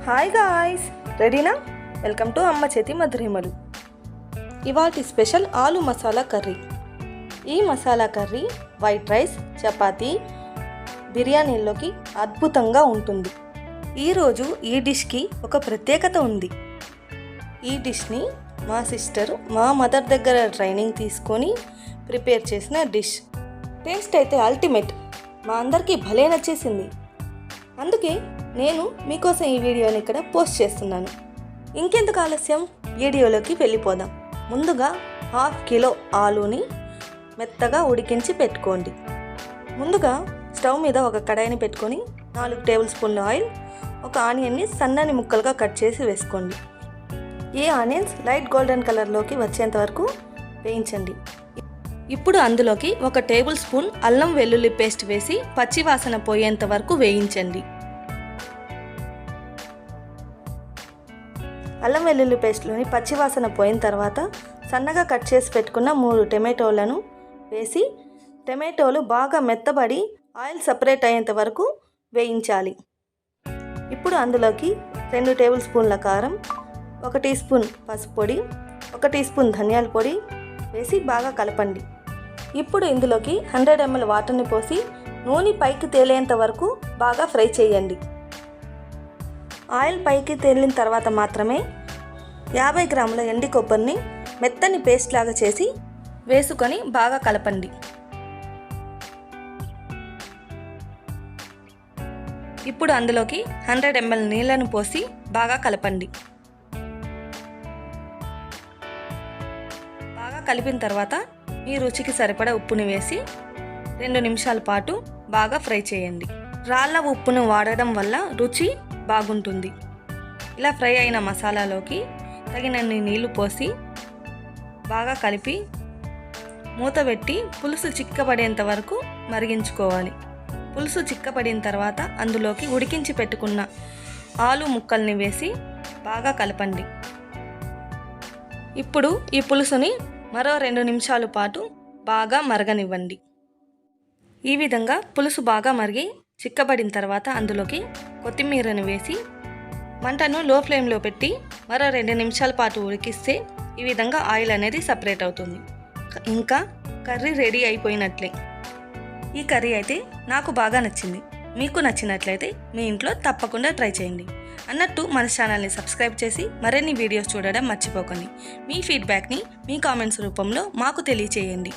Hi guys, రెడీనా? Welcome to అమ్మ చేతి మధురిమలు. ఇవాటి స్పెషల్ ఆలు మసాలా కర్రీ. ఈ masala curry white rice, chapati, బిర్యానీల్లోకి అద్భుతంగా ఉంటుంది. ఈరోజు ఈ డిష్కి ఒక ప్రత్యేకత ఉంది. ఈ డిష్ని మా సిస్టర్ మా మదర్ దగ్గర ట్రైనింగ్ తీసుకొని ప్రిపేర్ చేసిన డిష్. టేస్ట్ అయితే అల్టిమేట్, మా అందరికీ భలే నచ్చేసింది. అందుకే నేను మీకోసం ఈ వీడియోని ఇక్కడ పోస్ట్ చేస్తున్నాను. ఇంకెందుకు ఆలస్యం, వీడియోలోకి వెళ్ళిపోదాం. ముందుగా 1/2 కిలో ఆలూని మెత్తగా ఉడికించి పెట్టుకోండి. ముందుగా స్టవ్ మీద ఒక కడాయిని పెట్టుకొని 4 టేబుల్ స్పూన్ల ఆయిల్, ఒక ఆనియన్ని సన్నని ముక్కలుగా కట్ చేసి వేసుకోండి. ఈ ఆనియన్స్ లైట్ గోల్డెన్ కలర్లోకి వచ్చేంత వరకు వేయించండి. ఇప్పుడు అందులోకి 1 టేబుల్ స్పూన్ అల్లం వెల్లుల్లి పేస్ట్ వేసి పచ్చివాసన పోయేంత వరకు వేయించండి. అల్లం వెల్లుల్లి పేస్ట్లోని పచ్చివాసన పోయిన తర్వాత సన్నగా కట్ చేసి పెట్టుకున్న 3 టమాటోలను వేసి టమాటోలు బాగా మెత్తబడి ఆయిల్ సపరేట్ అయ్యేంత వరకు వేయించాలి. ఇప్పుడు అందులోకి 2 టేబుల్ స్పూన్ల కారం, 1 టీ స్పూన్ పసుపు పొడి, 1 టీ స్పూన్ ధనియాల పొడి వేసి బాగా కలపండి. ఇప్పుడు ఇందులోకి 100 ml వాటర్ని పోసి నూనె పైకి తేలేంత వరకు బాగా ఫ్రై చేయండి. ఆయిల్ పైకి తేలిన తర్వాత మాత్రమే 50 గ్రాముల ఎండి కొబ్బరిని మెత్తని పేస్ట్ లాగా చేసి వేసుకొని బాగా కలపండి. ఇప్పుడు అందులోకి 100 ml నీళ్లను పోసి బాగా కలపండి. బాగా కలిపిన తర్వాత మీ రుచికి సరిపడా ఉప్పుని వేసి 2 నిమిషాల పాటు బాగా ఫ్రై చేయండి. రాళ్ళ ఉప్పును వాడడం వల్ల రుచి బాగుంటుంది. ఇలా ఫ్రై అయిన మసాలాలోకి తగినన్ని నీళ్లు పోసి బాగా కలిపి మూత పెట్టి పులుసు చిక్కబడేంత వరకు మరిగించుకోవాలి. పులుసు చిక్కబడిన తర్వాత అందులోకి ఉడికించి పెట్టుకున్న ఆలు ముక్కల్ని వేసి బాగా కలపండి. ఇప్పుడు ఈ పులుసుని మరో 2 నిమిషాల పాటు బాగా మరగనివ్వండి. ఈ విధంగా పులుసు బాగా మరిగి చిక్కబడిన తర్వాత అందులోకి కొత్తిమీరను వేసి మంటను లో ఫ్లేమ్లో పెట్టి మరో 2 నిమిషాల పాటు ఉడికిస్తే ఈ విధంగా ఆయిల్ అనేది సపరేట్ అవుతుంది. ఇంకా కర్రీ రెడీ అయిపోయినట్లే. ఈ కర్రీ అయితే నాకు బాగా నచ్చింది. మీకు నచ్చినట్లయితే మీ ఇంట్లో తప్పకుండా ట్రై చేయండి. అన్నట్టు మన ఛానల్ని సబ్స్క్రైబ్ చేసి మరిన్ని వీడియోస్ చూడడం మర్చిపోకండి. మీ ఫీడ్బ్యాక్ని మీ కామెంట్స్ రూపంలో మాకు తెలియచేయండి.